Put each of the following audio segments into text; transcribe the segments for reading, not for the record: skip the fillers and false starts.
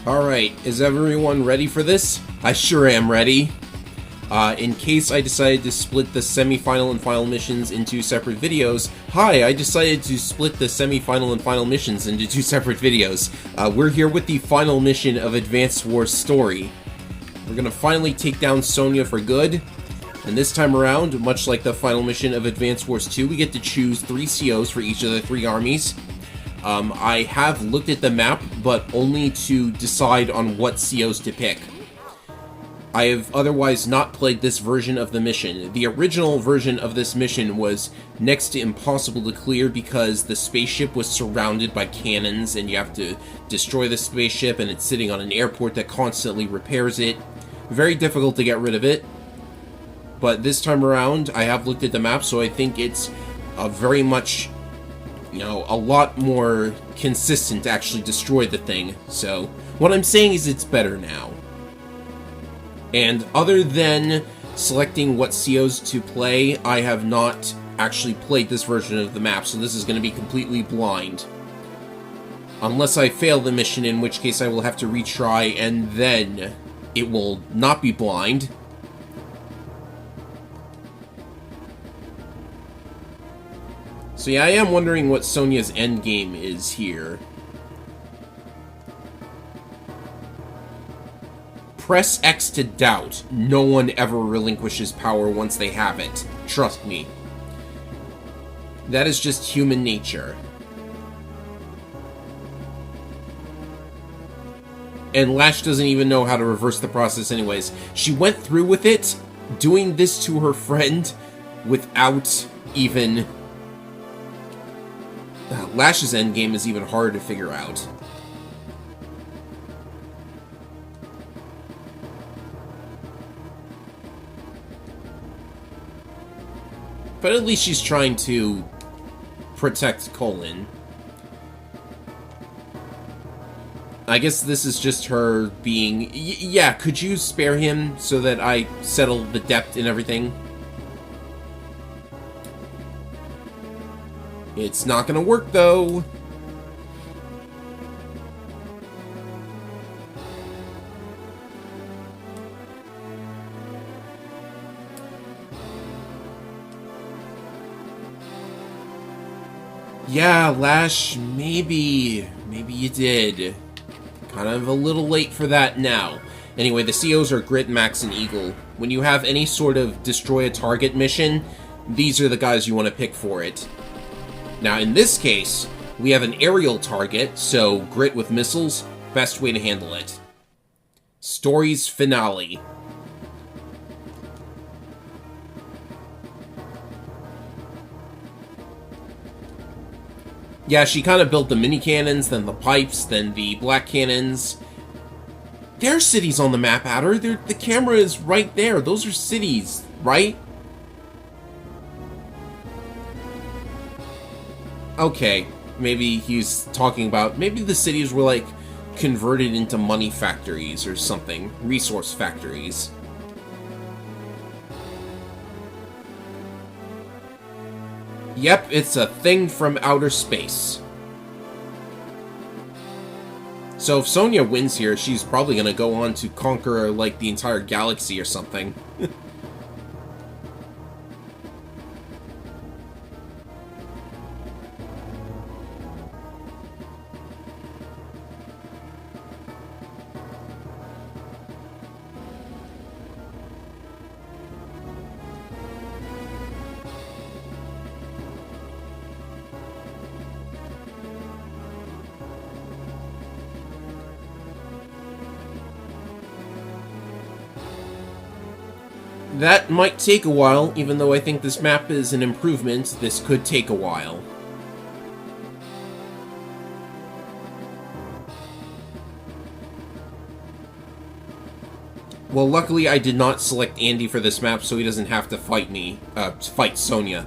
Alright, is everyone ready for this? I sure am ready. In case I decided to split the semi-final and final missions into separate videos, I decided to split the semi-final and final missions into two separate videos. We're here with the final mission of Advance Wars Story. We're gonna finally take down Sonya for good, and this time around, much like the final mission of Advance Wars 2, we get to choose 3 COs for each of the 3 armies. I have looked at the map, but only to decide on what COs to pick. I have otherwise not played this version of the mission. The original version of this mission was next to impossible to clear because the spaceship was surrounded by cannons and you have to destroy the spaceship and it's sitting on an airport that constantly repairs it. Very difficult to get rid of it. But this time around, I have looked at the map, so I think it's very much, a lot more consistent to actually destroy the thing. So, what I'm saying is it's better now. And other than selecting what COs to play, I have not actually played this version of the map, so this is going to be completely blind. Unless I fail the mission, in which case I will have to retry, and then it will not be blind. So yeah, I am wondering what Sonya's endgame is here. Press X to doubt. No one ever relinquishes power once they have it. Trust me. That is just human nature. And Lash doesn't even know how to reverse the process anyways. She went through with it, doing this to her friend, without even... Lash's endgame is even harder to figure out. But at least she's trying to protect Colin. I guess this is just her being... yeah, could you spare him so that I settle the debt and everything? It's not gonna work, though. Yeah, Lash, maybe you did. Kind of a little late for that now. Anyway, the COs are Grit, Max, and Eagle. When you have any sort of destroy a target mission, these are the guys you want to pick for it. Now, in this case, we have an aerial target, so Grit with missiles, best way to handle it. Story's finale. Yeah, she kind of built the mini cannons, then the pipes, then the black cannons. There are cities on the map, Adder. The camera is right there. Those are cities, right? Okay, maybe he's talking about... maybe the cities were, like, converted into money factories or something. Resource factories. Yep, it's a thing from outer space. So if Sonya wins here, she's probably gonna go on to conquer, like, the entire galaxy or something. That might take a while, even though I think this map is an improvement, this could take a while. Well, luckily I did not select Andy for this map, so he doesn't have to fight me, fight Sonya.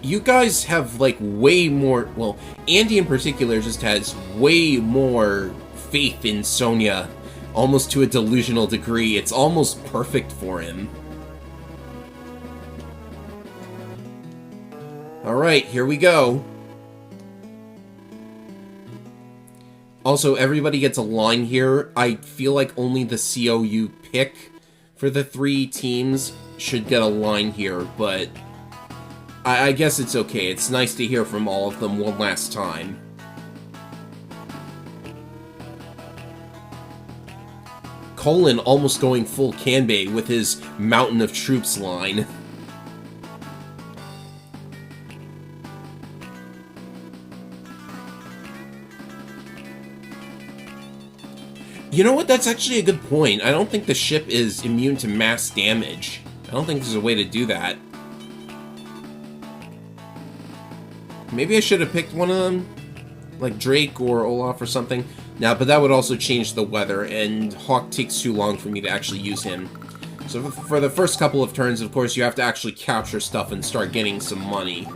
You guys have, like, way more... well, Andy in particular just has way more faith in Sonya, almost to a delusional degree. It's almost perfect for him. Alright, here we go. Also, everybody gets a line here. I feel like only the CO you pick for the 3 teams should get a line here, but I guess it's okay. It's nice to hear from all of them one last time. Colin almost going full Kanbei with his Mountain of Troops line. You know what? That's actually a good point. I don't think the ship is immune to mass damage. I don't think there's a way to do that. Maybe I should have picked one of them, like Drake or Olaf or something. Now, but that would also change the weather, and Hawk takes too long for me to actually use him. So for the first couple of turns, of course, you have to actually capture stuff and start getting some money.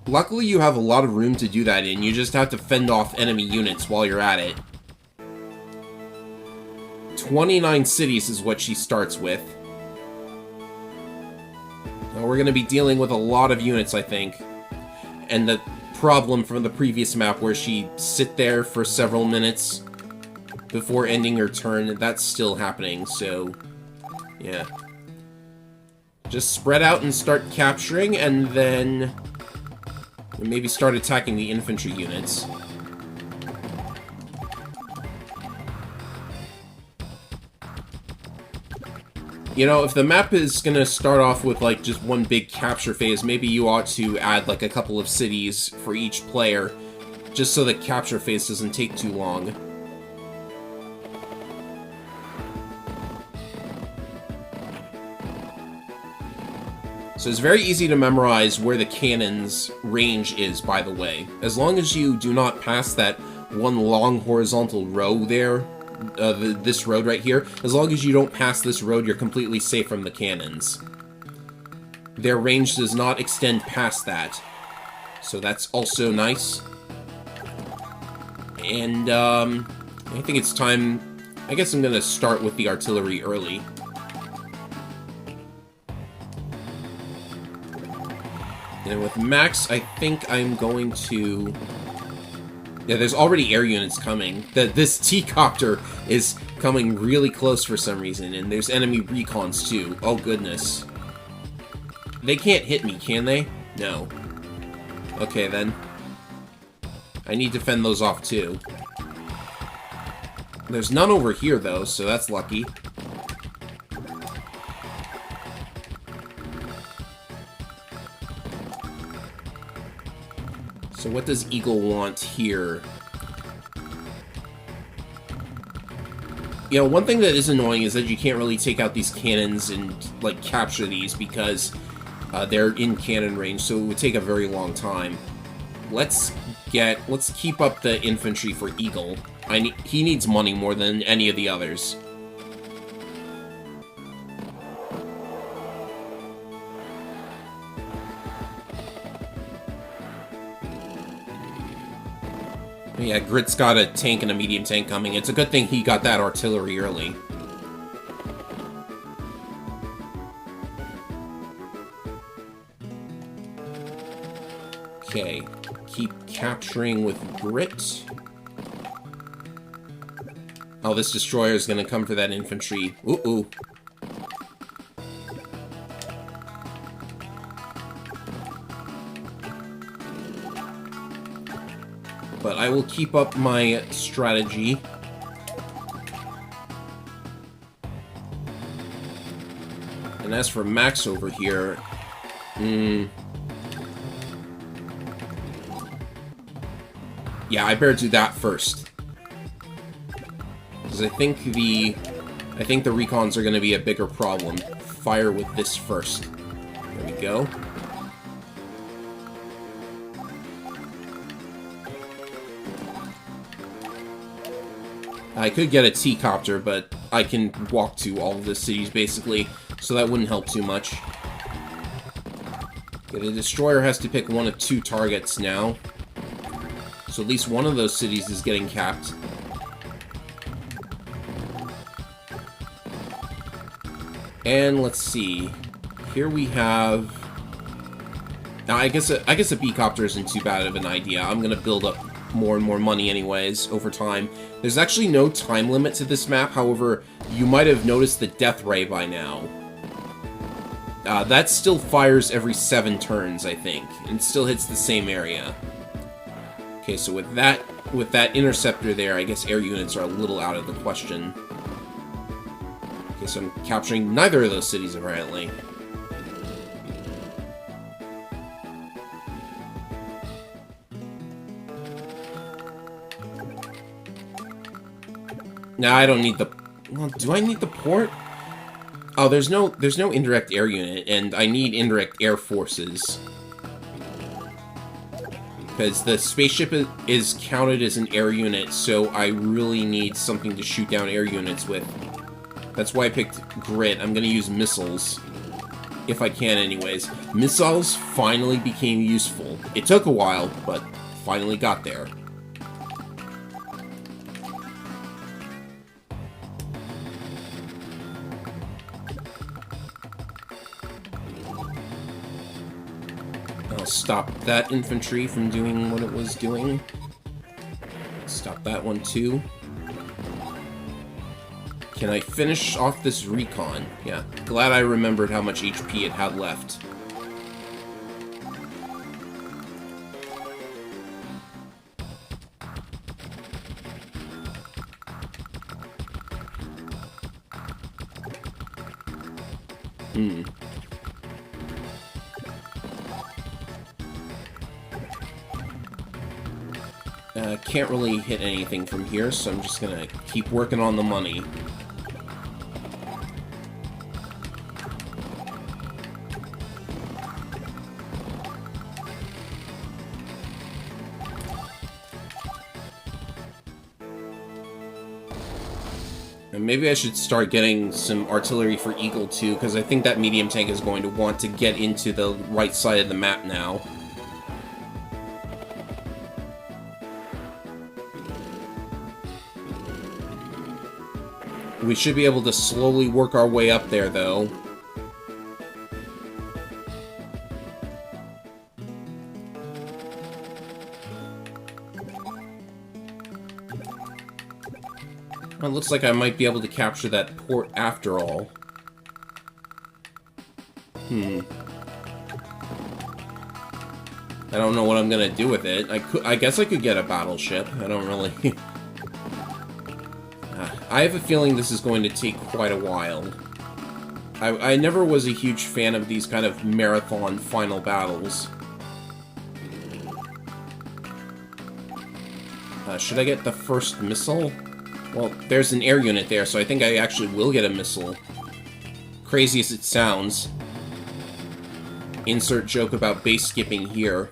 Luckily, you have a lot of room to do that in. You just have to fend off enemy units while you're at it. 29 cities is what she starts with. Now we're going to be dealing with a lot of units, I think. And the problem from the previous map where she sit there for several minutes before ending her turn, that's still happening, so yeah. Just spread out and start capturing, and then maybe start attacking the infantry units. You know, if the map is gonna start off with, like, just one big capture phase, maybe you ought to add, like, a couple of cities for each player, just so the capture phase doesn't take too long. So it's very easy to memorize where the cannon's range is, by the way. As long as you do not pass that one long horizontal row there, this road right here, as long as you don't pass this road, you're completely safe from the cannons. Their range does not extend past that, so that's also nice. And I think it's time. I guess I'm gonna start with the artillery early. And with Max, I think I'm going to... Yeah, there's already air units coming. This T-copter is coming really close for some reason, and there's enemy recons too. Oh, goodness. They can't hit me, can they? No. Okay, then. I need to fend those off, too. There's none over here, though, so that's lucky. So what does Eagle want here? You know, one thing that is annoying is that you can't really take out these cannons and, like, capture these because they're in cannon range, so it would take a very long time. Let's keep up the infantry for Eagle. He needs money more than any of the others. Yeah, Grit's got a tank and a medium tank coming. It's a good thing he got that artillery early. Okay, keep capturing with Grit. Oh, this destroyer is gonna come for that infantry. Ooh. But I will keep up my strategy. And as for Max over here, yeah, I better do that first. Because I think the recons are going to be a bigger problem. Fire with this first. There we go. I could get a T-copter, but I can walk to all of the cities, basically, so that wouldn't help too much. Okay, the destroyer has to pick one of 2 targets now. So at least one of those cities is getting capped. And let's see. Here we have... Now, I guess a B-copter isn't too bad of an idea. I'm gonna build up more and more money anyways, over time. There's actually no time limit to this map, however, you might have noticed the death ray by now. That still fires every 7 turns, I think, and still hits the same area. Okay, so with that interceptor there, I guess air units are a little out of the question. Okay, so I'm capturing neither of those cities, apparently. Now I don't need the... Well, do I need the port? Oh, there's no indirect air unit, and I need indirect air forces. Because the spaceship is counted as an air unit, so I really need something to shoot down air units with. That's why I picked Grit. I'm gonna use missiles. If I can, anyways. Missiles finally became useful. It took a while, but finally got there. Stop that infantry from doing what it was doing. Stop that one too. Can I finish off this recon? Yeah, glad I remembered how much HP it had left. Can't really hit anything from here, so I'm just gonna keep working on the money. And maybe I should start getting some artillery for Eagle too, because I think that medium tank is going to want to get into the right side of the map now. We should be able to slowly work our way up there, though. Well, it looks like I might be able to capture that port after all. I don't know what I'm gonna do with it. I guess I could get a battleship. I don't really... I have a feeling this is going to take quite a while. I never was a huge fan of these kind of marathon final battles. Should I get the first missile? Well, there's an air unit there, so I think I actually will get a missile. Crazy as it sounds. Insert joke about base skipping here.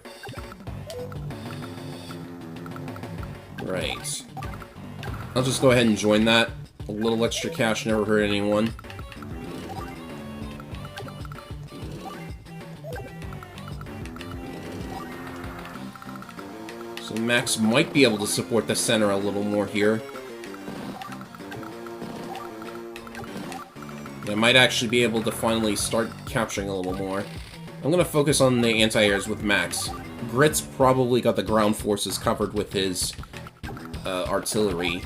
Right. I'll just go ahead and join that. A little extra cash never hurt anyone. So Max might be able to support the center a little more here. I might actually be able to finally start capturing a little more. I'm gonna focus on the anti-airs with Max. Grit's probably got the ground forces covered with his artillery.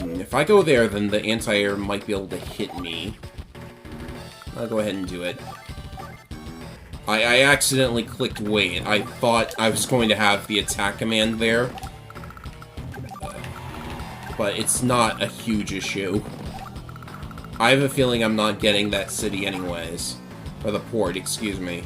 If I go there, then the anti-air might be able to hit me. I'll go ahead and do it. I accidentally clicked wait. I thought I was going to have the attack command there. But it's not a huge issue. I have a feeling I'm not getting that city anyways. Or the port, excuse me.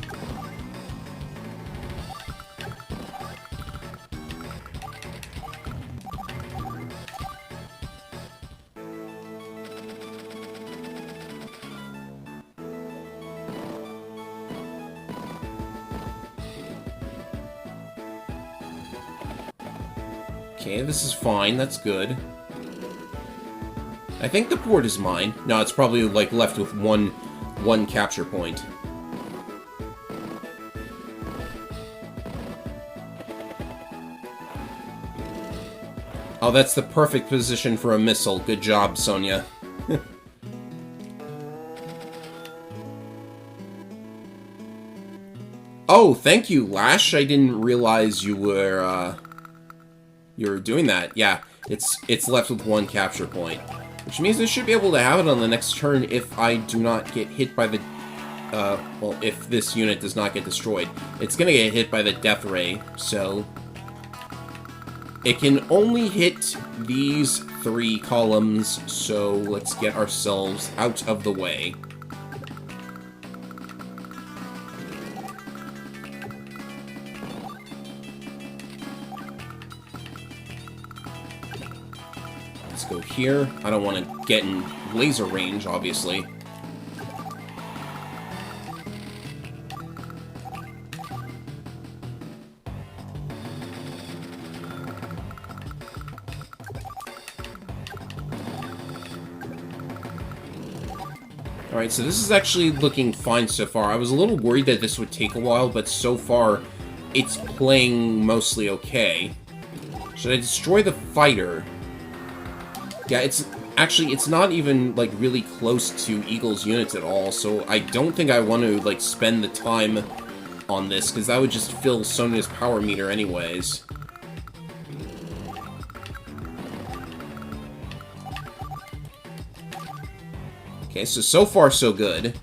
Okay, this is fine. That's good. I think the port is mine. No, it's probably, like, left with one capture point. Oh, that's the perfect position for a missile. Good job, Sonia. Oh, thank you, Lash. I didn't realize you were doing that. Yeah, it's left with 1 capture point, which means I should be able to have it on the next turn if I do not get hit by the well, if this unit does not get destroyed. It's gonna get hit by the Death Ray, so it can only hit these 3 columns, so let's get ourselves out of the way. Let's go here. I don't want to get in laser range, obviously. Alright, so this is actually looking fine so far. I was a little worried that this would take a while, but so far, it's playing mostly okay. Should I destroy the fighter? Yeah, it's not even, like, really close to Eagle's units at all, so I don't think I want to, like, spend the time on this, because that would just fill Sonia's power meter anyways. Okay, so far so good.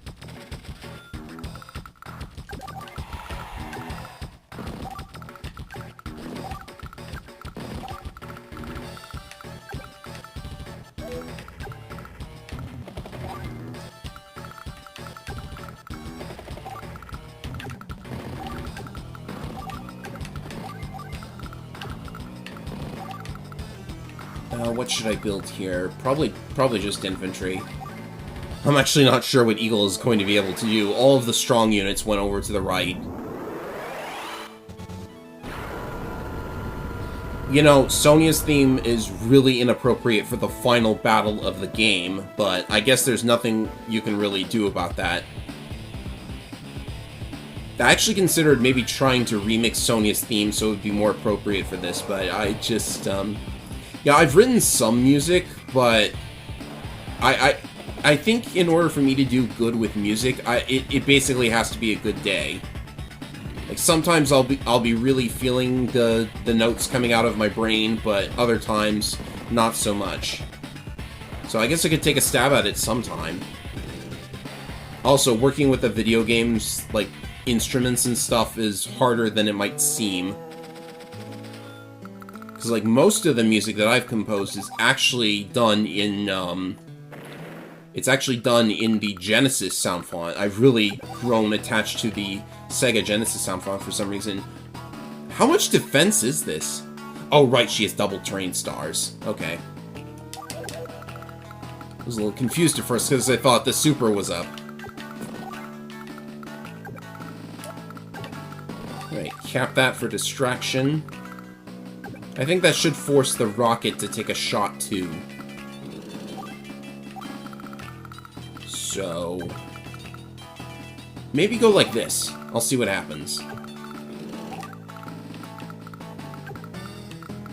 What should I build here? Probably just infantry. I'm actually not sure what Eagle is going to be able to do. All of the strong units went over to the right. You know, Sonia's theme is really inappropriate for the final battle of the game, but I guess there's nothing you can really do about that. I actually considered maybe trying to remix Sonia's theme so it would be more appropriate for this, but I just, yeah, I've written some music, but I think in order for me to do good with music, it basically has to be a good day. Like, sometimes I'll be really feeling the notes coming out of my brain, but other times, not so much. So I guess I could take a stab at it sometime. Also, working with the video games, like, instruments and stuff is harder than it might seem. Because, like, most of the music that I've composed is actually done in, it's actually done in the Genesis sound font. I've really grown attached to the Sega Genesis sound font for some reason. How much defense is this? Oh, right, she has double terrain stars. Okay. I was a little confused at first because I thought the super was up. Right, cap that for distraction. I think that should force the rocket to take a shot, too. So... maybe go like this. I'll see what happens.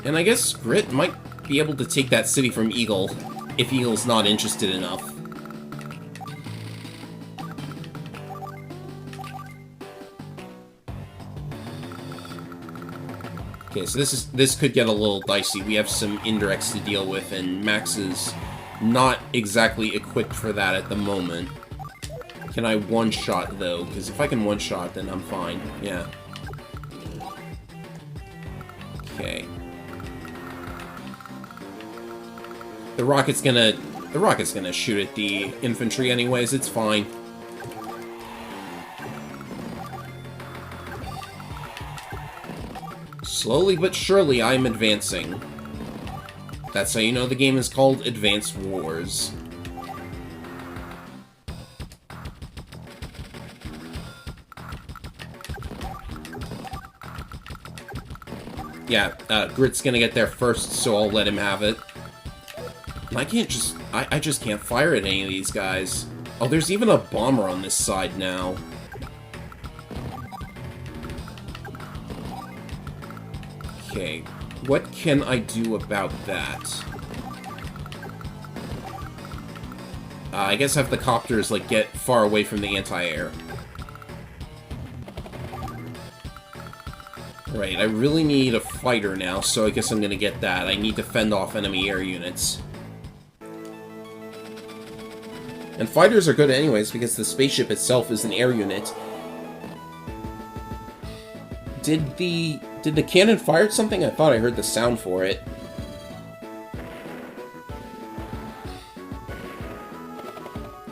And I guess Grit might be able to take that city from Eagle, if Eagle's not interested enough. Okay, so this could get a little dicey. We have some indirects to deal with, and Max is not exactly equipped for that at the moment. Can I one-shot, though? Because if I can one-shot, then I'm fine. Yeah. Okay. The rocket's gonna shoot at the infantry anyways, it's fine. Slowly but surely, I'm advancing. That's how you know the game is called Advanced Wars. Yeah, Grit's gonna get there first, so I'll let him have it. And I can't just... I just can't fire at any of these guys. Oh, there's even a bomber on this side now. Okay, what can I do about that? I guess have the copters, like, get far away from the anti-air. Right, I really need a fighter now, so I guess I'm gonna get that. I need to fend off enemy air units. And fighters are good anyways, because the spaceship itself is an air unit. Did the cannon fire something? I thought I heard the sound for it.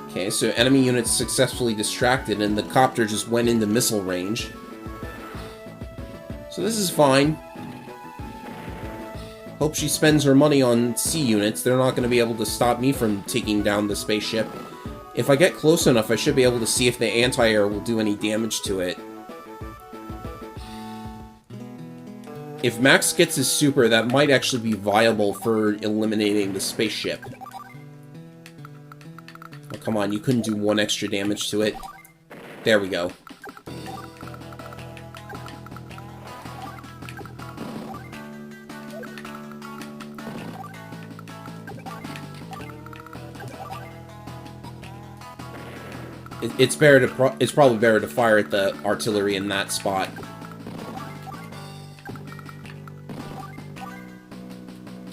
Okay, so enemy units successfully distracted, and the copter just went into missile range. So this is fine. Hope she spends her money on sea units. They're not going to be able to stop me from taking down the spaceship. If I get close enough, I should be able to see if the anti-air will do any damage to it. If Max gets his super, that might actually be viable for eliminating the spaceship. Oh, come on, you couldn't do one extra damage to it. There we go. It's probably better to fire at the artillery in that spot.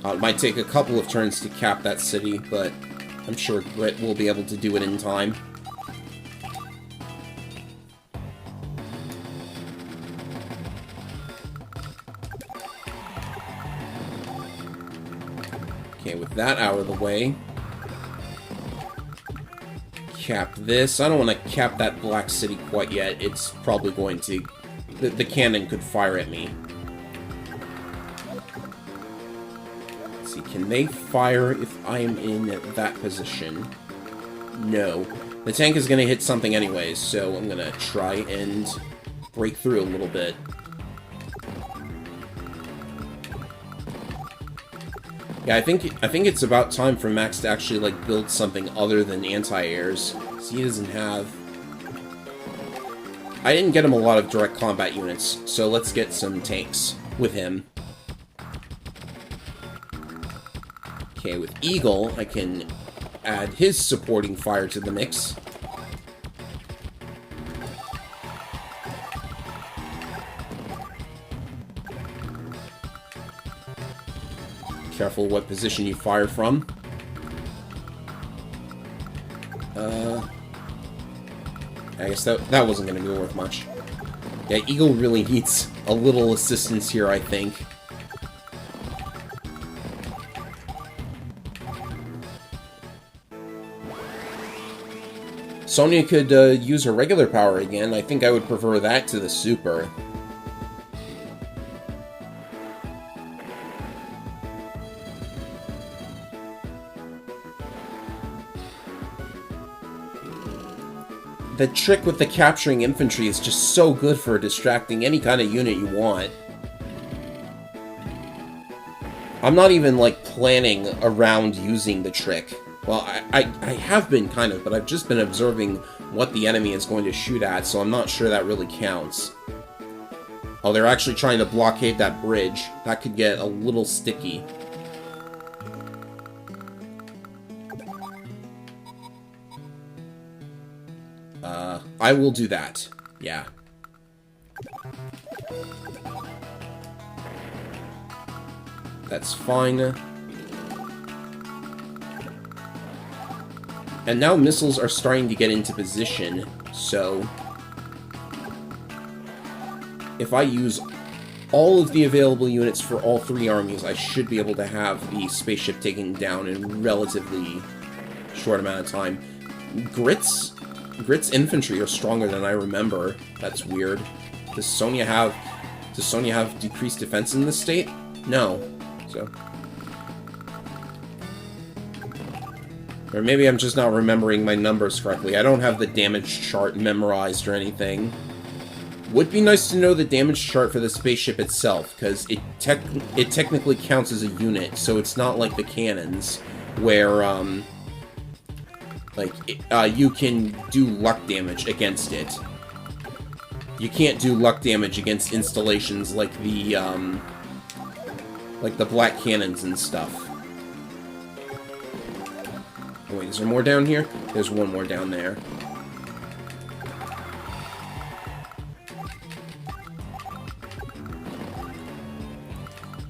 It might take a couple of turns to cap that city, but I'm sure Grit will be able to do it in time. Okay, with that out of the way, cap this. I don't want to cap that black city quite yet. It's probably going to... The cannon could fire at me. Let's see, can they fire if I am in that position? No. The tank is going to hit something anyways, so I'm going to try and break through a little bit. Yeah, I think it's about time for Max to actually, like, build something other than anti-airs. So he doesn't have... I didn't get him a lot of direct combat units, so let's get some tanks with him. Okay, with Eagle, I can add his supporting fire to the mix. Careful what position you fire from. I guess that wasn't going to be worth much. Yeah, Eagle really needs a little assistance here, I think. Sonya could use her regular power again. I think I would prefer that to the super. The trick with the capturing infantry is just so good for distracting any kind of unit you want. I'm not even, like, planning around using the trick. Well, I have been, kind of, but I've just been observing what the enemy is going to shoot at, so I'm not sure that really counts. Oh, they're actually trying to blockade that bridge. That could get a little sticky. I will do that. Yeah. That's fine. And now missiles are starting to get into position, so... if I use all of the available units for all three armies, I should be able to have the spaceship taken down in a relatively short amount of time. Grit's infantry are stronger than I remember. That's weird. Does Sonya have decreased defense in this state? No. So... or maybe I'm just not remembering my numbers correctly. I don't have the damage chart memorized or anything. Would be nice to know the damage chart for the spaceship itself, because it technically counts as a unit, so it's not like the cannons, where, you can do luck damage against it. You can't do luck damage against installations like the black cannons and stuff. Oh, wait, is there more down here? There's one more down there.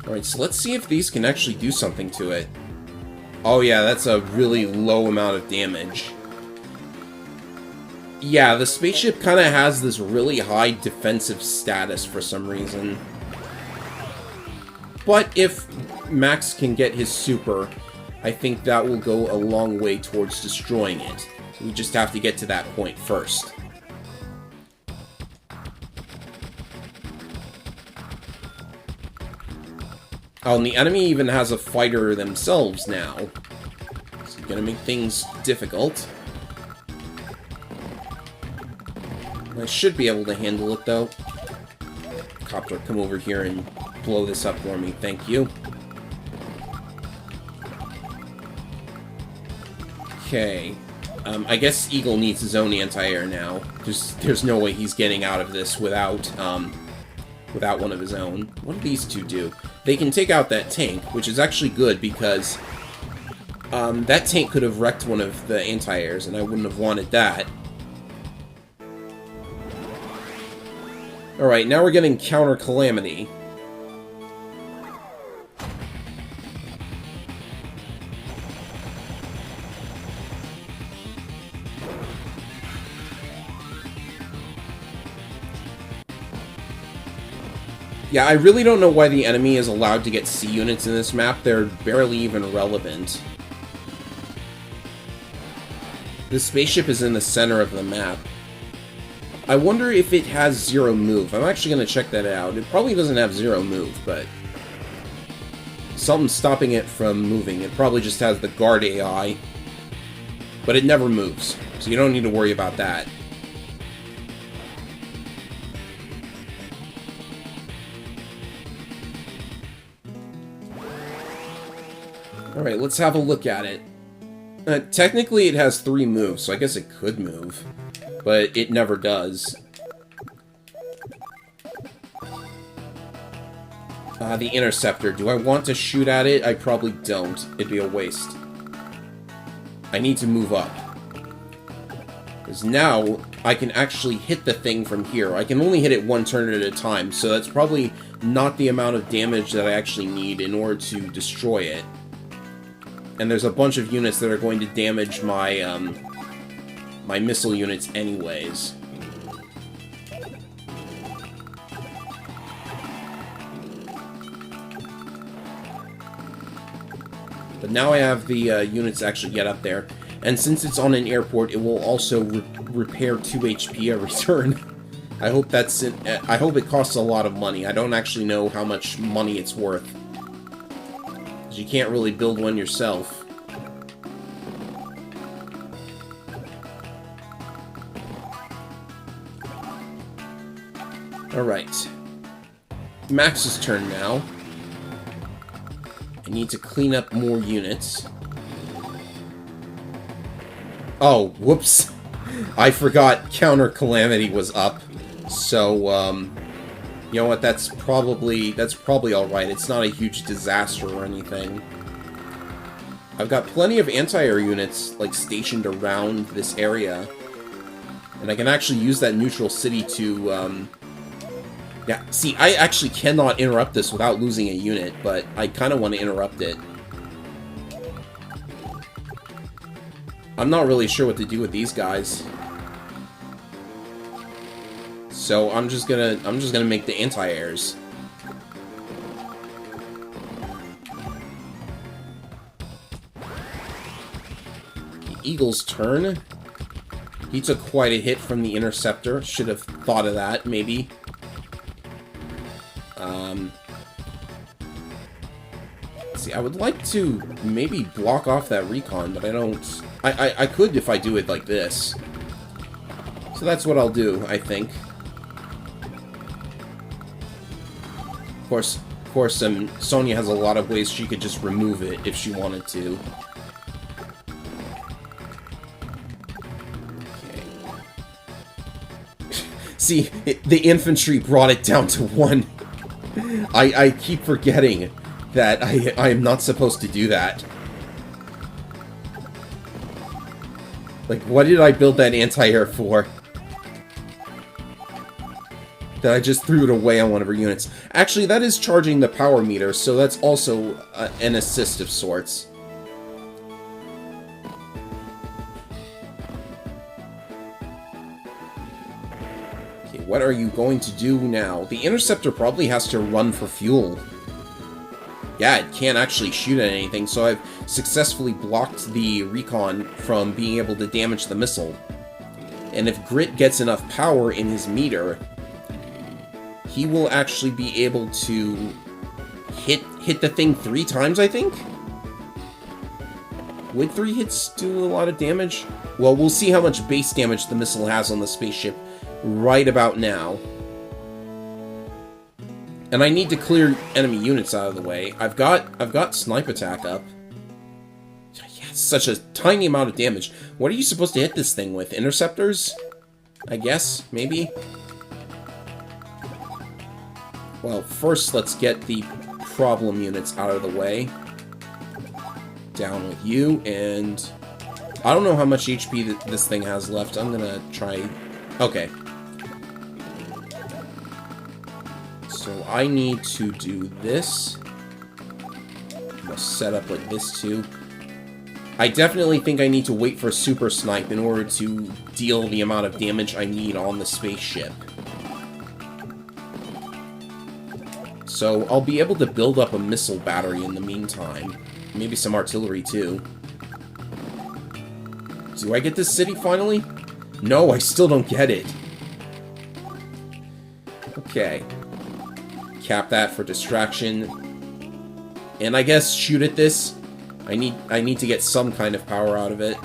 Alright, so let's see if these can actually do something to it. Oh yeah, that's a really low amount of damage. Yeah, the spaceship kind of has this really high defensive status for some reason. But if Max can get his super, I think that will go a long way towards destroying it. We just have to get to that point first. Oh, and the enemy even has a fighter themselves now. So you're gonna make things difficult. I should be able to handle it, though. Copter, come over here and blow this up for me. Thank you. Okay. I guess Eagle needs his own anti-air now. There's no way he's getting out of this without one of his own. What do these two do? They can take out that tank, which is actually good because that tank could have wrecked one of the anti-airs, and I wouldn't have wanted that. Alright, now we're getting Counter Calamity. Yeah, I really don't know why the enemy is allowed to get C units in this map. They're barely even relevant. The spaceship is in the center of the map. I wonder if it has zero move. I'm actually going to check that out. It probably doesn't have zero move, but something's stopping it from moving. It probably just has the guard AI, but it never moves, so you don't need to worry about that. Alright, let's have a look at it. Technically it has 3 moves, so I guess it could move. But it never does. The Interceptor. Do I want to shoot at it? I probably don't. It'd be a waste. I need to move up. Because now I can actually hit the thing from here. I can only hit it 1 turn at a time, so that's probably not the amount of damage that I actually need in order to destroy it. And there's a bunch of units that are going to damage my, my missile units anyways. But now I have the units actually get up there. And since it's on an airport, it will also repair 2 HP every turn. I hope that's it. I hope it costs a lot of money. I don't actually know how much money it's worth. Because you can't really build one yourself. Alright. Max's turn now. I need to clean up more units. Oh, whoops. I forgot Counter Calamity was up. So, you know what, that's probably alright. It's not a huge disaster or anything. I've got plenty of anti-air units, like, stationed around this area. And I can actually use that neutral city to, yeah, see, I actually cannot interrupt this without losing a unit, but I kind of want to interrupt it. I'm not really sure what to do with these guys. So I'm just gonna make the anti-airs. The Eagle's turn. He took quite a hit from the Interceptor. Should have thought of that, maybe. See, I would like to maybe block off that recon, but I don't... I could if I do it like this. So that's what I'll do, I think. Of course, Sonya has a lot of ways she could just remove it if she wanted to. Okay. See, the infantry brought it down to 1. I keep forgetting that I am not supposed to do that. Like, what did I build that anti-air for? that I just threw it away on one of her units. Actually, that is charging the power meter, so that's also an assist of sorts. Okay, what are you going to do now? The interceptor probably has to run for fuel. Yeah, it can't actually shoot at anything, so I've successfully blocked the recon from being able to damage the missile. And if Grit gets enough power in his meter, he will actually be able to hit the thing 3 times, I think? Would 3 hits do a lot of damage? Well, we'll see how much base damage the missile has on the spaceship right about now. And I need to clear enemy units out of the way. I've got snipe attack up. Yeah, it's such a tiny amount of damage. What are you supposed to hit this thing with? Interceptors? I guess, maybe? Well, first let's get the problem units out of the way. Down with you, and I don't know how much HP this thing has left. I'm gonna try... Okay. So I need to do this. I'm gonna set up like this too. I definitely think I need to wait for Super Snipe in order to deal the amount of damage I need on the spaceship. So I'll be able to build up a missile battery in the meantime. Maybe some artillery too. Do I get this city finally? No, I still don't get it. Okay. Cap that for distraction. And I guess shoot at this. I need to get some kind of power out of it.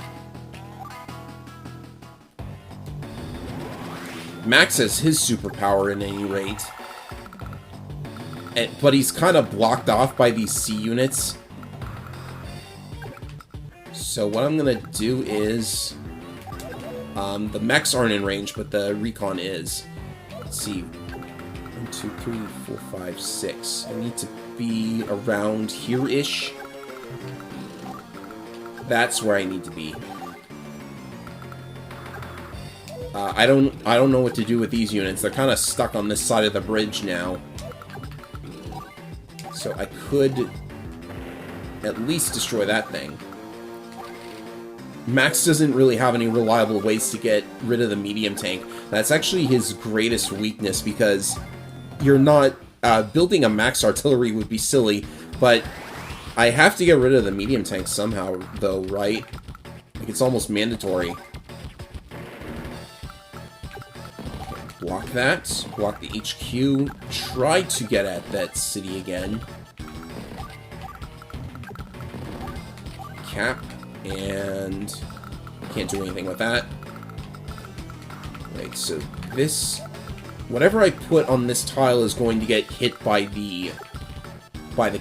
Max has his superpower at any rate. But he's kind of blocked off by these C units. So what I'm gonna do is... the mechs aren't in range, but the recon is. Let's see. 1, 2, 3, 4, 5, 6. I need to be around here-ish. That's where I need to be. I don't know what to do with these units. They're kind of stuck on this side of the bridge now. So I could at least destroy that thing. Max doesn't really have any reliable ways to get rid of the medium tank. That's actually his greatest weakness, because you're not... building a max artillery would be silly, but I have to get rid of the medium tank somehow, though, right? Like, it's almost mandatory. Block that. Block the HQ. Try to get at that city again. Cap. And can't do anything with that. Right, so this... Whatever I put on this tile is going to get hit by the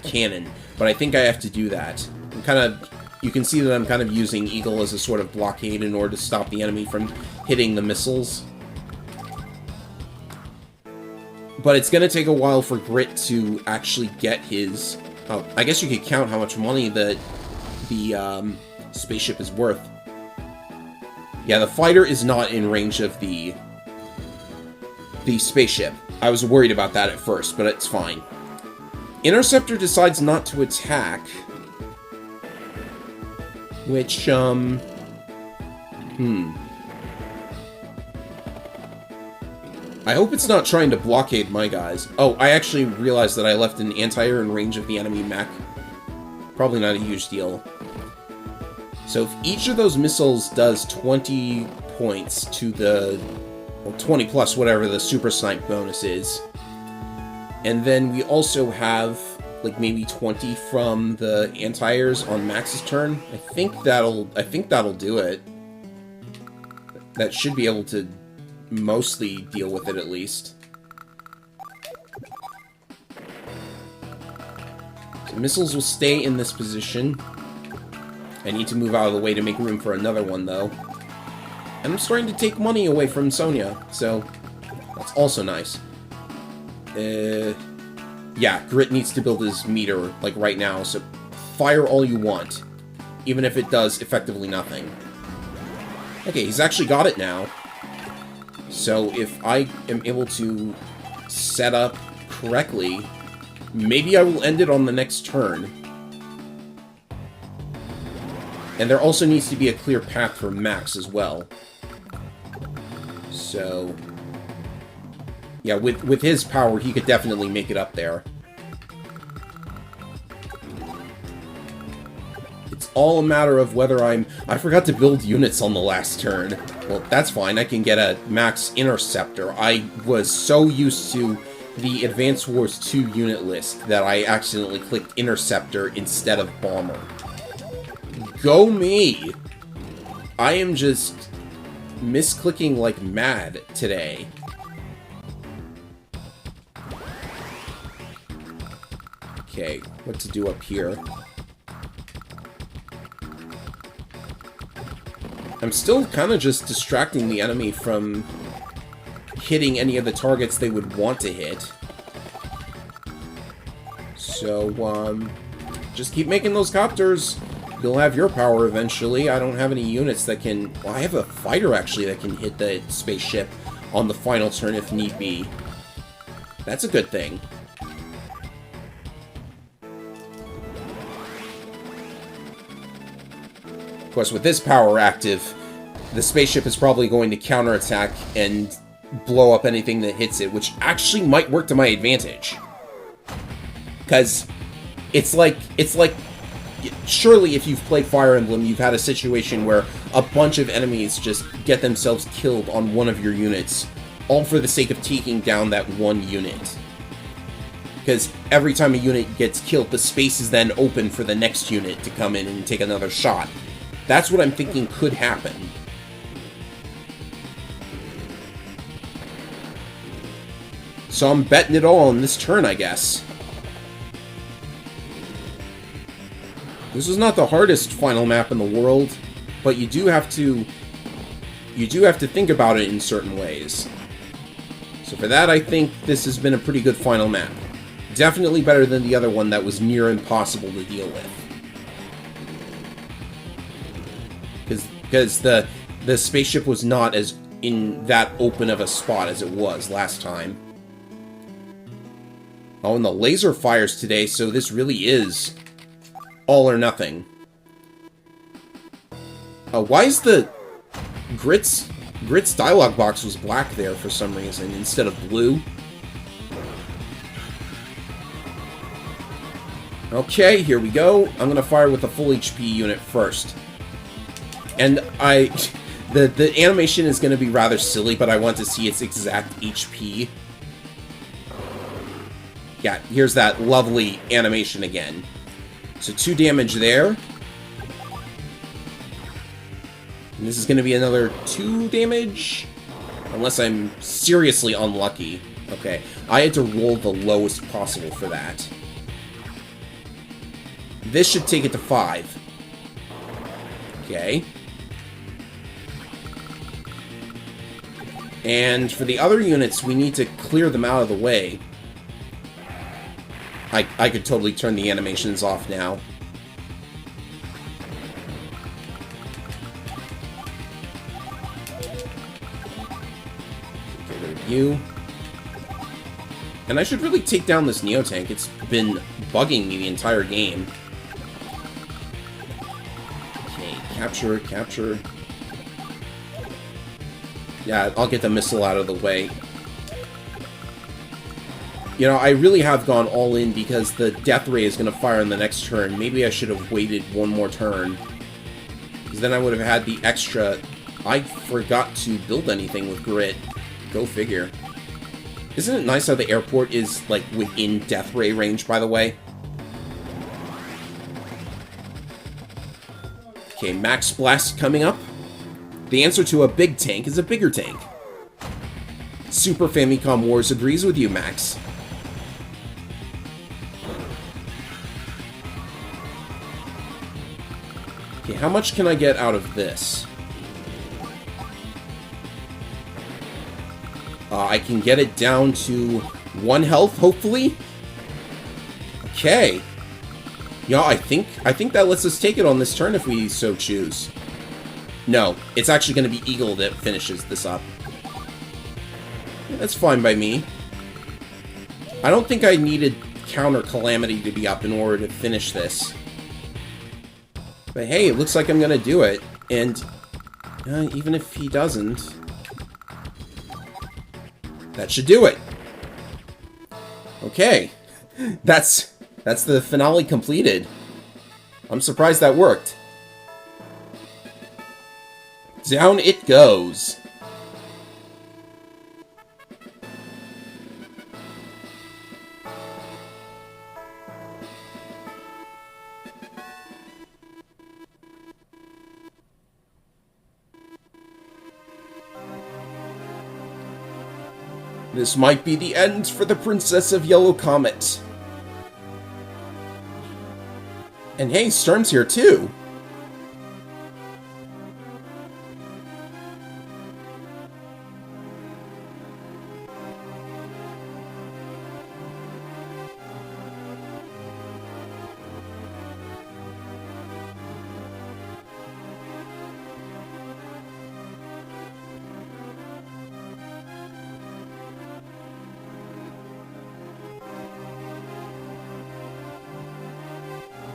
cannon. But I think I have to do that. I'm kind of... You can see that I'm kind of using Eagle as a sort of blockade in order to stop the enemy from hitting the missiles. But it's going to take a while for Grit to actually get his... Oh, I guess you could count how much money the spaceship is worth. Yeah, the fighter is not in range of the spaceship. I was worried about that at first, but it's fine. Interceptor decides not to attack. Which, I hope it's not trying to blockade my guys. Oh, I actually realized that I left an anti-air in range of the enemy mech. Probably not a huge deal. So if each of those missiles does 20 points to the... Well, 20 plus whatever the Super Snipe bonus is. And then we also have, like, maybe 20 from the anti-airs on Max's turn. I think that'll do it. That should be able to mostly deal with it, at least. So missiles will stay in this position. I need to move out of the way to make room for another one, though. And I'm starting to take money away from Sonia, so that's also nice. Yeah, Grit needs to build his meter, like, right now, so fire all you want, even if it does effectively nothing. Okay, he's actually got it now. So if I am able to set up correctly, maybe I will end it on the next turn. And there also needs to be a clear path for Max as well. So, yeah, with his power, he could definitely make it up there. It's all a matter of whether I forgot to build units on the last turn. Well, that's fine. I can get a Max Interceptor. I was so used to the Advance Wars 2 unit list that I accidentally clicked Interceptor instead of Bomber. Go me! I am just misclicking like mad today. Okay, what to do up here? I'm still kind of just distracting the enemy from hitting any of the targets they would want to hit. So, just keep making those copters. You'll have your power eventually. I don't have any units that can... Well, I have a fighter, actually, that can hit the spaceship on the final turn if need be. That's a good thing. Of course, with this power active, the spaceship is probably going to counterattack and blow up anything that hits it, which actually might work to my advantage. Because it's like... Surely, if you've played Fire Emblem, you've had a situation where a bunch of enemies just get themselves killed on one of your units, all for the sake of taking down that one unit. Because every time a unit gets killed, the space is then open for the next unit to come in and take another shot. That's what I'm thinking could happen. So I'm betting it all on this turn, I guess. This is not the hardest final map in the world, but you do have to think about it in certain ways. So for that, I think this has been a pretty good final map. Definitely better than the other one that was near impossible to deal with. Because the spaceship was not as in that open of a spot as it was last time. Oh, and the laser fires today, so this really is all or nothing. Why is the Grit's dialogue box was black there for some reason instead of blue? Okay, here we go. I'm gonna fire with a full HP unit first. And the animation is gonna be rather silly, but I want to see its exact HP. Yeah, here's that lovely animation again. So 2 damage there. And this is going to be another 2 damage. Unless I'm seriously unlucky. Okay, I had to roll the lowest possible for that. This should take it to 5. Okay. And for the other units, we need to clear them out of the way. I could totally turn the animations off now. Get rid of you. And I should really take down this Neotank. It's been bugging me the entire game. Okay, capture, capture. Yeah, I'll get the missile out of the way. You know, I really have gone all in because the Death Ray is going to fire on the next turn. Maybe I should have waited one more turn. Because then I would have had the extra... I forgot to build anything with Grit. Go figure. Isn't it nice how the airport is, like, within Death Ray range, by the way? Okay, Max Blast coming up. The answer to a big tank is a bigger tank. Super Famicom Wars agrees with you, Max. Okay, how much can I get out of this? I can get it down to 1 health, hopefully? Okay. Yeah, I think that lets us take it on this turn if we so choose. No, it's actually going to be Eagle that finishes this up. Yeah, that's fine by me. I don't think I needed Counter Calamity to be up in order to finish this. But hey, it looks like I'm gonna do it. And even if he doesn't, that should do it. Okay. That's the finale completed. I'm surprised that worked. Down it goes. This might be the end for the Princess of Yellow Comet. And hey, Sturm's here too.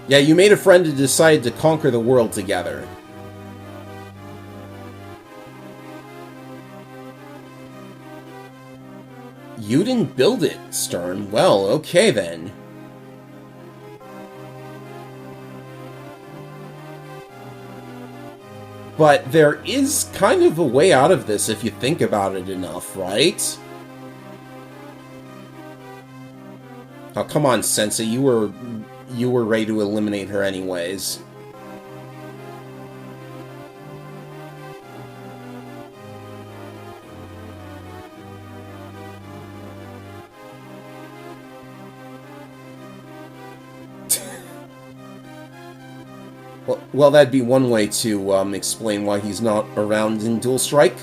Yeah, you made a friend and decided to conquer the world together. You didn't build it, Sturm. Well, okay then. But there is kind of a way out of this if you think about it enough, right? Oh, come on, Sensei. You were ready to eliminate her anyways. Well, that'd be one way to explain why he's not around in Dual Strike.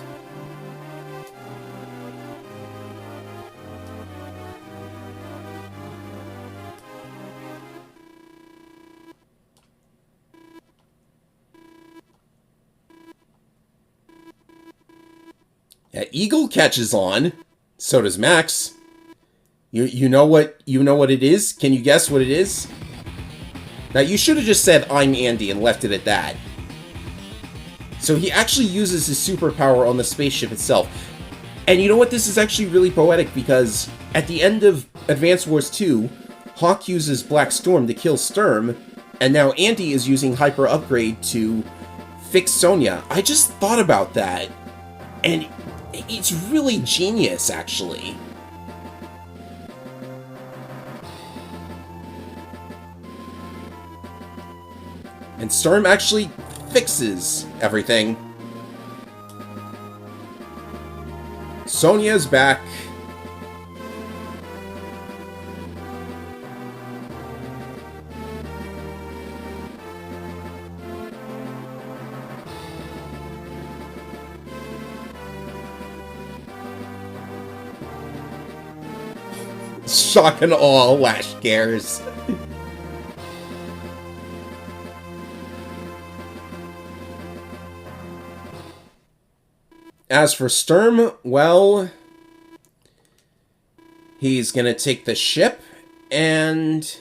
Yeah, Eagle catches on. So does Max. You know what it is? Can you guess what it is? Now, you should have just said, I'm Andy, and left it at that. So he actually uses his superpower on the spaceship itself. And you know what? This is actually really poetic, because at the end of Advance Wars 2, Hawk uses Black Storm to kill Sturm, and now Andy is using Hyper Upgrade to fix Sonya. I just thought about that, and it's really genius, actually. And Sturm actually fixes everything. Sonya's back. Shock and awe, Lash cares. As for Sturm, well, he's gonna take the ship, and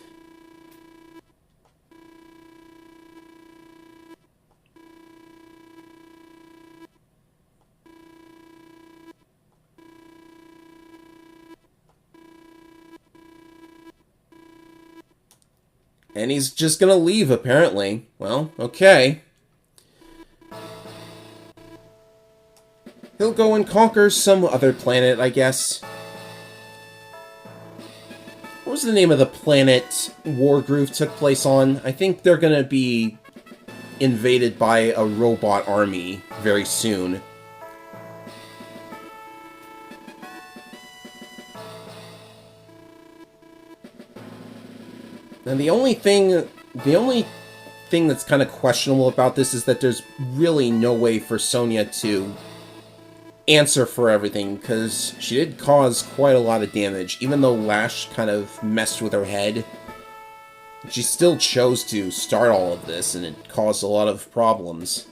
he's just gonna leave, apparently. Well, okay. He'll go and conquer some other planet, I guess. What was the name of the planet Wargroove took place on? I think they're gonna be invaded by a robot army very soon. And the only thing that's kind of questionable about this is that there's really no way for Sonya to answer for everything, because she did cause quite a lot of damage. Even though Lash kind of messed with her head, she still chose to start all of this, and it caused a lot of problems.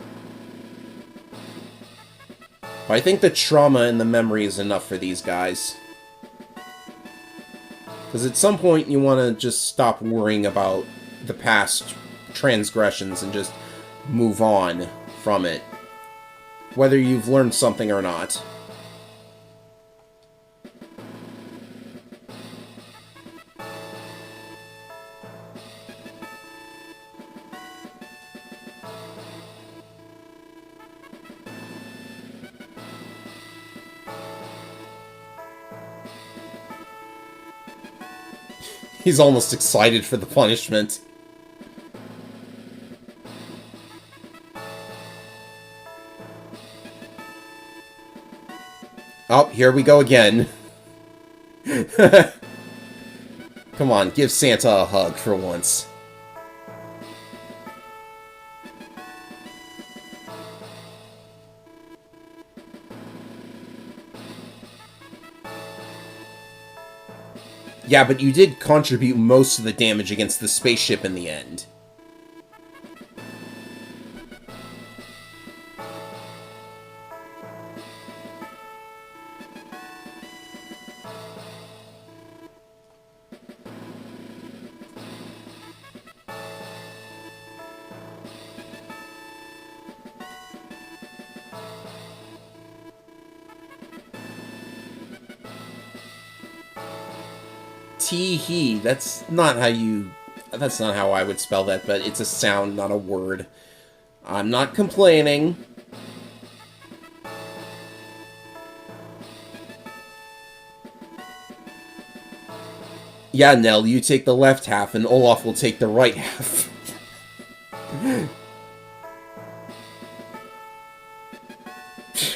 But I think the trauma and the memory is enough for these guys. Because at some point you want to just stop worrying about the past transgressions and just move on from it. Whether you've learned something or not. He's almost excited for the punishment. Oh, here we go again. Come on, give Santa a hug for once. Yeah, but you did contribute most of the damage against the spaceship in the end. Tee-hee, that's not how I would spell that, but it's a sound, not a word. I'm not complaining. Yeah, Nell, you take the left half, and Olaf will take the right half.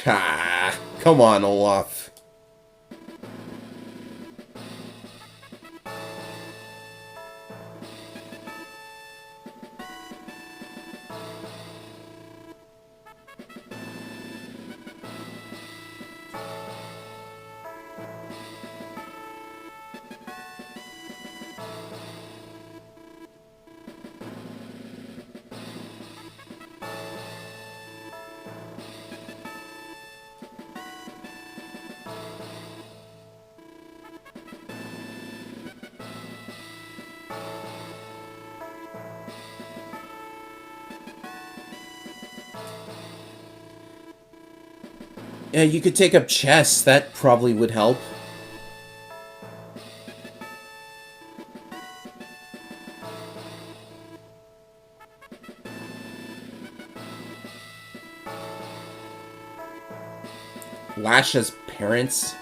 Ah, come on, Olaf. Yeah, you could take up chess. That probably would help. Lash as parents?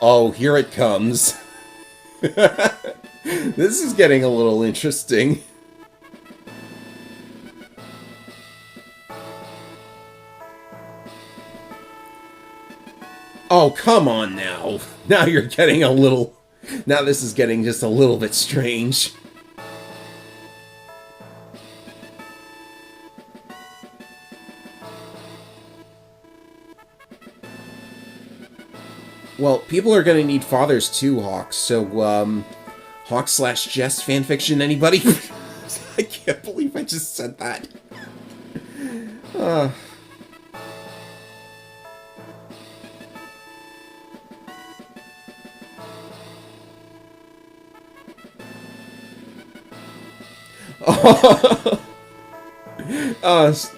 Oh, here it comes. This is getting a little interesting. Oh, come on now. Now you're getting a little... Now this is getting just a little bit strange. Well, people are gonna need fathers too, Hawk, so, Hawk/Jess fanfiction, anybody? I can't believe I just said that.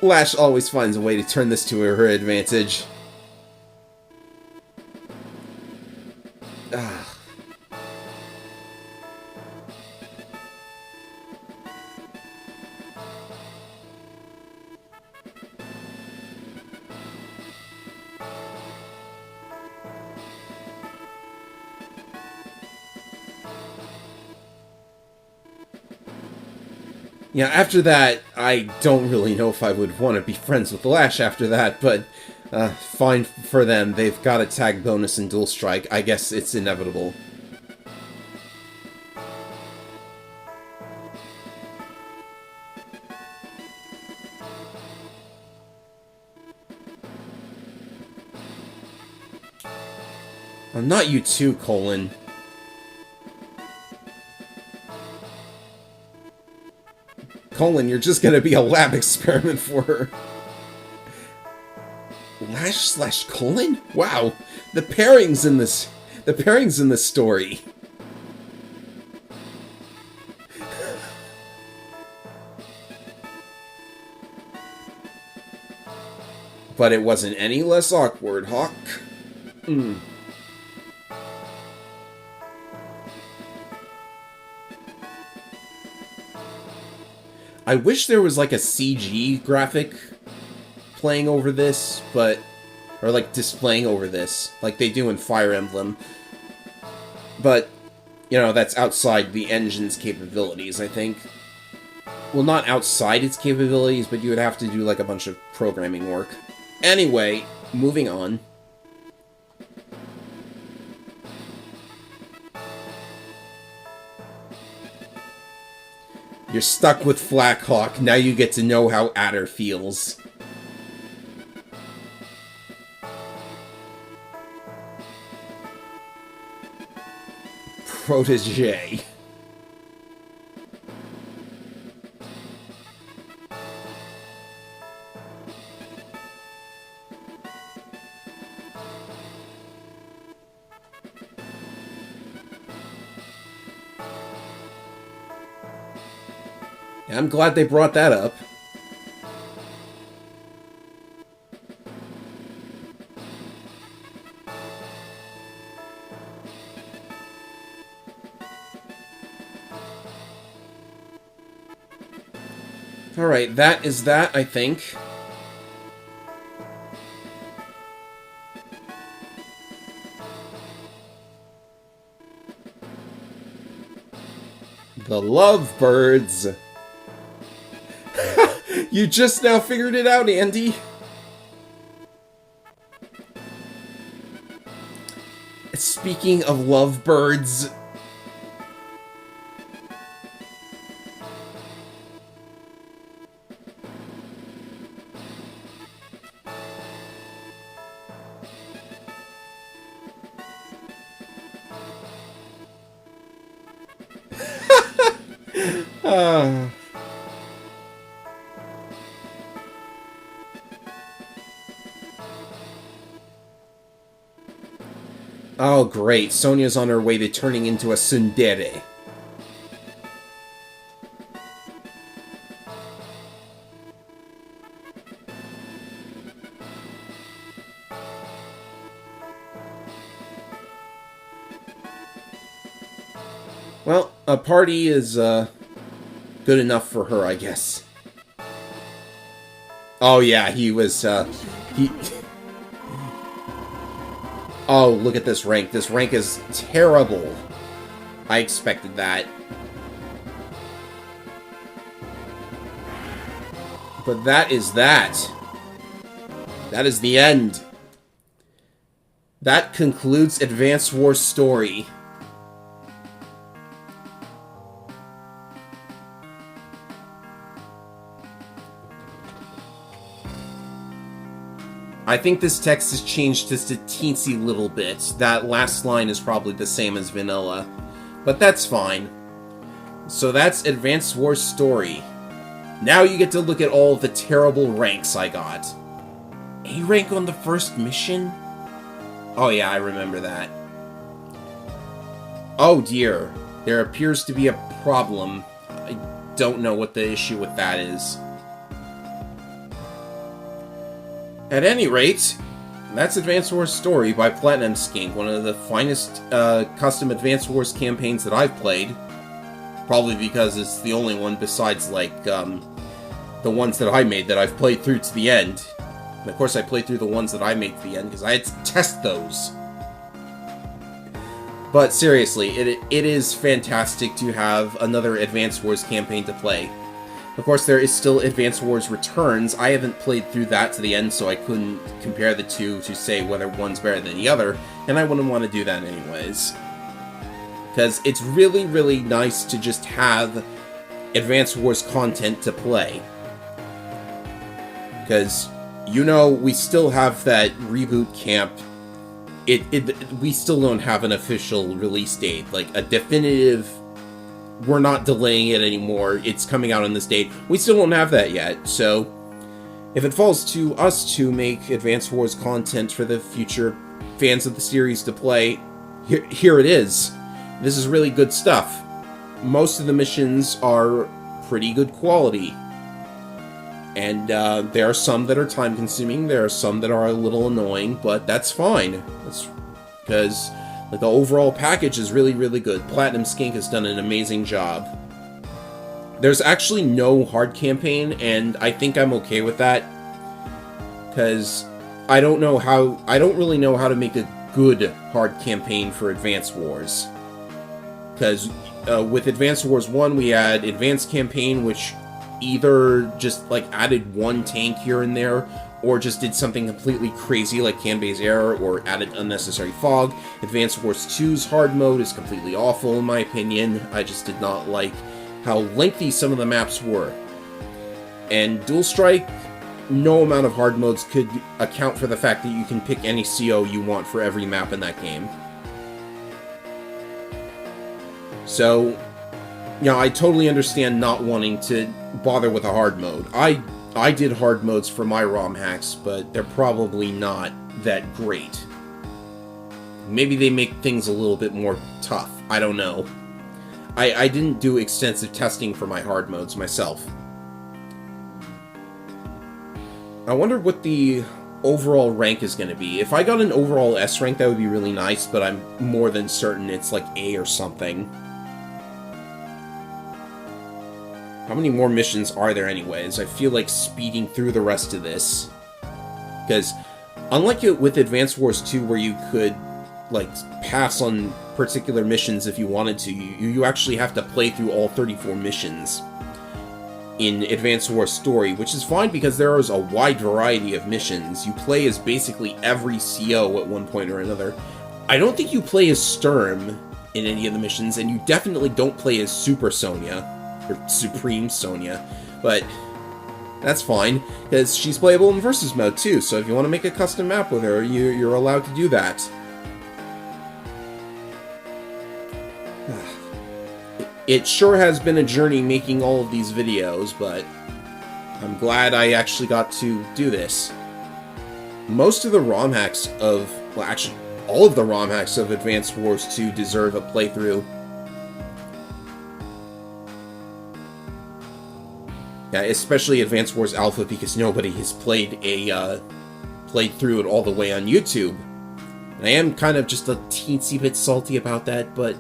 Lash always finds a way to turn this to her advantage. Yeah, after that, I don't really know if I would want to be friends with Lash after that, but fine for them. They've got a tag bonus in Dual Strike. I guess it's inevitable. Not you too, Colin. Colin, you're just gonna be a lab experiment for her. Lash/Colon? Wow, the pairings in this story. But it wasn't any less awkward, Hawk. I wish there was like a CG graphic playing over this, or like displaying over this, like they do in Fire Emblem. But, you know, that's outside the engine's capabilities, I think. Well, not outside its capabilities, but you would have to do like a bunch of programming work. Anyway, moving on. You're stuck with Flackhawk. Now you get to know how Adder feels. Protege. I'm glad they brought that up. Alright, that is that, I think. The Lovebirds. You just now figured it out, Andy. Speaking of Lovebirds... Oh, great. Sonia's on her way to turning into a tsundere. Well, a party is, good enough for her, I guess. Oh, yeah, he was, Oh, look at this rank. This rank is terrible. I expected that. But that is that. That is the end. That concludes Advance Wars story. I think this text has changed just a teensy little bit. That last line is probably the same as vanilla. But that's fine. So that's Advance Wars story. Now you get to look at all of the terrible ranks I got. A rank on the first mission? Oh yeah, I remember that. Oh dear. There appears to be a problem. I don't know what the issue with that is. At any rate, that's Advance Wars Story by Platinum Skink, one of the finest custom Advance Wars campaigns that I've played. Probably because it's the only one besides, like, the ones that I made that I've played through to the end. And of course I played through the ones that I made to the end, because I had to test those. But seriously, it is fantastic to have another Advance Wars campaign to play. Of course, there is still Advance Wars Returns. I haven't played through that to the end, so I couldn't compare the two to say whether one's better than the other, and I wouldn't want to do that anyways. Because it's really, really nice to just have Advance Wars content to play. Because, you know, we still have that reboot camp. We still don't have an official release date, like a definitive... We're not delaying it anymore, it's coming out on this date. We still don't have that yet, so If it falls to us to make Advance Wars content for the future fans of the series to play, here it is. This is really good stuff. Most of the missions are pretty good quality. And there are some that are time-consuming, there are some that are a little annoying, but that's fine. That's because the overall package is really, really good. Platinum Skink has done an amazing job. There's actually no hard campaign, and I think I'm okay with that. Because I don't really know how to make a good hard campaign for Advance Wars. Because with Advance Wars 1, we had Advanced Campaign, which either just added one tank here and there, or just did something completely crazy like Kanbei's Error, or added unnecessary fog. Advance Wars 2's hard mode is completely awful in my opinion. I just did not like how lengthy some of the maps were. And Dual Strike, no amount of hard modes could account for the fact that you can pick any CO you want for every map in that game. So, I totally understand not wanting to bother with a hard mode. I did hard modes for my ROM hacks, but they're probably not that great. Maybe they make things a little bit more tough. I don't know. I didn't do extensive testing for my hard modes myself. I wonder what the overall rank is going to be. If I got an overall S rank, that would be really nice, but I'm more than certain it's like A or something. How many more missions are there anyways? I feel like speeding through the rest of this. Because, unlike it with Advance Wars 2 where you could, pass on particular missions if you wanted to, you actually have to play through all 34 missions in Advance Wars Story, which is fine because there is a wide variety of missions. You play as basically every CO at one point or another. I don't think you play as Sturm in any of the missions, and you definitely don't play as Super Sonya. Or Supreme Sonya, but that's fine, because she's playable in Versus Mode too, so if you want to make a custom map with her, you're allowed to do that. It sure has been a journey making all of these videos, but I'm glad I actually got to do this. Most of the ROM hacks of, well actually, all of the ROM hacks of Advance Wars 2 deserve a playthrough. Yeah, especially Advance Wars Alpha, because nobody has played through it all the way on YouTube. And I am kind of just a teensy bit salty about that, but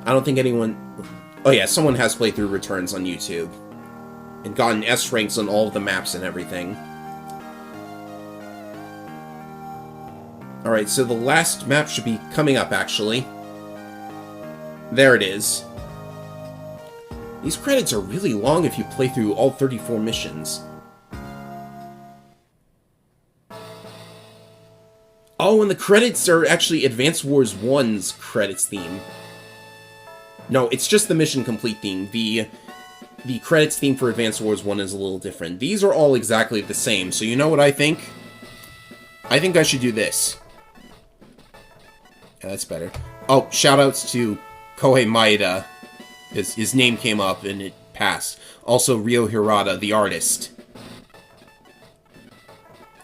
I don't think anyone... Oh yeah, someone has played through Returns on YouTube. And gotten S ranks on all of the maps and everything. Alright, so the last map should be coming up, actually. There it is. These credits are really long if you play through all 34 missions. Oh, and the credits are actually Advance Wars 1's credits theme. No, it's just the mission complete theme. The credits theme for Advance Wars 1 is a little different. These are all exactly the same, so you know what I think? I think I should do this. Yeah, that's better. Oh, shoutouts to Kohei Maeda. His name came up and it passed. Also, Ryo Hirata, the artist.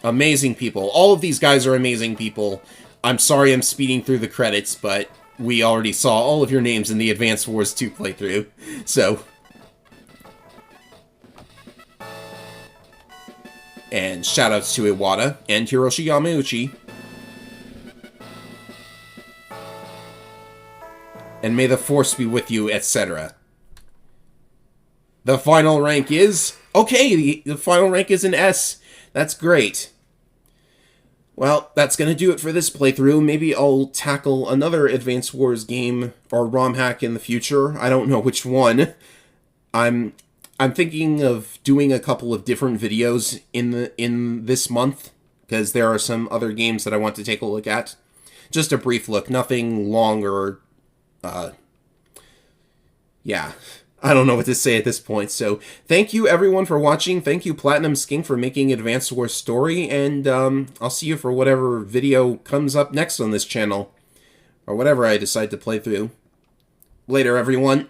Amazing people. All of these guys are amazing people. I'm sorry I'm speeding through the credits, but we already saw all of your names in the Advance Wars 2 playthrough, so... And shoutouts to Iwata and Hiroshi Yamauchi. And may the force be with you, etc. The final rank is... Okay, the final rank is an S. That's great. Well, that's going to do it for this playthrough. Maybe I'll tackle another Advance Wars game or ROM hack in the future. I don't know which one. I'm thinking of doing a couple of different videos in this month, because there are some other games that I want to take a look at. Just a brief look, nothing long or... yeah, I don't know what to say at this point, so thank you everyone for watching, thank you Platinum Skink for making Advance Wars Story, and I'll see you for whatever video comes up next on this channel, or whatever I decide to play through. Later everyone.